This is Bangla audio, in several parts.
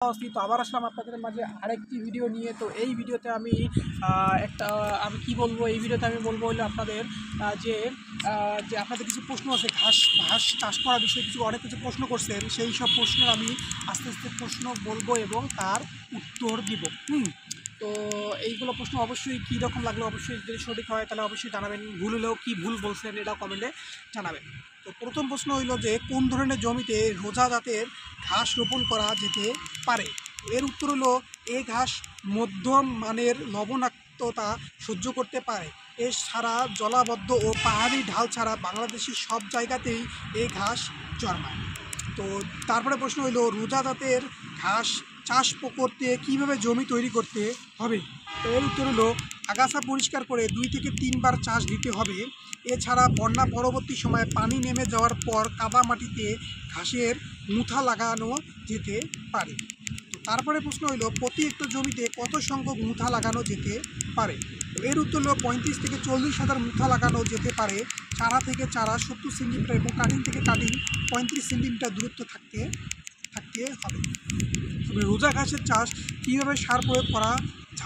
তো আবার আসলাম আপনাদের মাঝে আরেকটি ভিডিও নিয়ে। তো এই ভিডিওতে আমি কি বলবো, এই ভিডিওতে আমি বলবো হলো আপনাদের যে যে আপনাদের কিছু প্রশ্ন আছে ঘাস ঘাস চাষ করার বিষয়ে অনেক কিছু প্রশ্ন করছেন। সেই সব প্রশ্ন আমি আস্তে আস্তে প্রশ্ন বলবো এবং তার উত্তর দিব। তো এইগুলো প্রশ্ন অবশ্যই কী রকম লাগলো, অবশ্যই যদি সঠিক হয় তাহলে অবশ্যই জানাবেন, ভুল হলেও কী ভুল বলছেন এটা কমেন্টে জানাবেন। তো প্রথম প্রশ্ন হইল যে কোন ধরনের জমিতে রোজা জাতের ঘাস রোপণ করা যেতে পারে? এর উত্তর হলো এই ঘাস মধ্যম মানের লবণাক্ততা সহ্য করতে পারে। এছাড়া জলাবদ্ধ ও পাহাড়ি ঢাল ছাড়া বাংলাদেশের সব জায়গাতেই এই ঘাস জন্মায়। তো তারপরে প্রশ্ন হইল রোজা জাতের ঘাস চাষ করতে কীভাবে জমি তৈরি করতে হবে? তো এর উত্তর হলো আগাছা পরিষ্কার করে 2 থেকে 3 বার চাষ দিতে হবে। এছাড়া বন্যা পরবর্তী সময়ে পানি নেমে যাওয়ার পর কাদা মাটিতে ঘাসের মুথা লাগানো যেতে পারে। তো তারপরে প্রশ্ন হইল প্রতি হেক্টর জমিতে কত সংখ্যক মুথা লাগানো যেতে পারে? এর উত্তর হলো 35 থেকে 40,000 মুথা লাগানো যেতে পারে। চারা থেকে চারা 70 সেন্টিমিটার এবং কাটিং থেকে কাটিং 35 সেন্টিমিটার দূরত্ব থাকতে হবে। তবে রোজা ঘাসের চাষ কীভাবে সার প্রয়োগ করা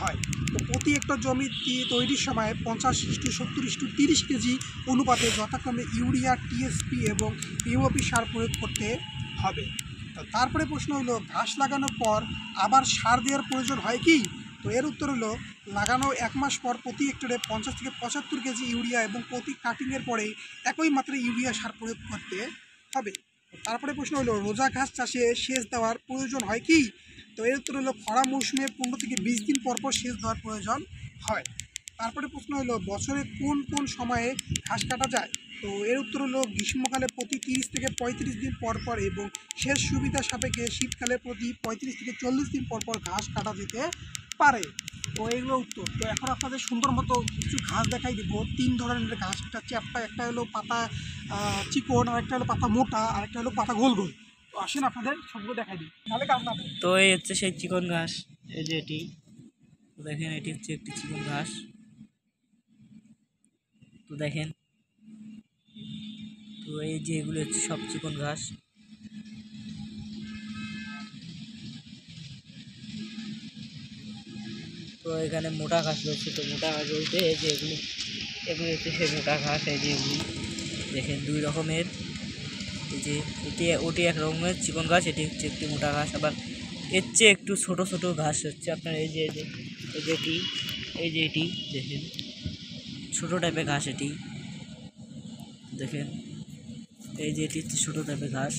হয়? তো প্রতি হেক্টর জমি তৈরির সময় 50:70:30 কেজি অনুপাতে যথাক্রমে ইউরিয়া, টিএসপি এবং ইউওপি সার প্রয়োগ করতে হবে। তো তারপরে প্রশ্ন হলো ঘাস লাগানোর পর আবার সার দেওয়ার প্রয়োজন হয় কি? তো এর উত্তর হলো লাগানো 1 মাস পর প্রতি হেক্টরে 50 থেকে 75 কেজি ইউরিয়া এবং প্রতি কাটিংয়ের পরে একই মাত্রায় ইউরিয়া সার প্রয়োগ করতে হবে। তারপরে প্রশ্ন হলো রোজা ঘাস চাষে সেচ দেওয়ার প্রয়োজন হয় কি? তো এর উত্তর হলো খরা মৌসুমে 15 থেকে 20 দিন পর সেচ দেওয়ার প্রয়োজন হয়। তারপরে প্রশ্ন হলো বছরে কোন কোন সময়ে ঘাস কাটা যায়? তো এর উত্তর হলো গ্রীষ্মকালে প্রতি 30 থেকে 35 দিন পর পর এবং সেচ সুবিধা সাপেক্ষে শীতকালে প্রতি 35 থেকে 40 দিন পর পর ঘাস কাটা যেতে পারে। তো এইগুলো উত্তর। তো এখন আপনাদের সুন্দর মতো কিছু ঘাস দেখাই দিব। 3 ধরনের ঘাস, একটা চ্যাপ্টা, একটা হলো পাতা চিকন, আরেকটা হলো পাতা মোটা, আরেকটা হলো পাতা গোল গোল। তো আসেন আপনাদের সবগুলো দেখাই দিই, তাহলে কাজ না দেয়। তো এই হচ্ছে সেই চিকন ঘাস, এই যে এটি দেখেন, এটি হচ্ছে একটি চিকন ঘাস। তো দেখেন, তো এই যে এগুলো হচ্ছে সব চিকন ঘাস। তো এখানে মোটা ঘাস রয়েছে। তো মোটা ঘাস বলতে এই যে এগুলি হচ্ছে সেই মোটা ঘাস। এই যে এগুলি দেখেন 2 রকমের, এই যে ওটি এক রকমের চিকন ঘাস, এটি হচ্ছে একটি মোটা ঘাস। আবার এর চেয়ে একটু ছোট ছোট ঘাস হচ্ছে আপনার এই যে এটি দেখেন, ছোট টাইপের ঘাস এটি দেখেন, এই যে এটি হচ্ছে ছোটো টাইপের ঘাস।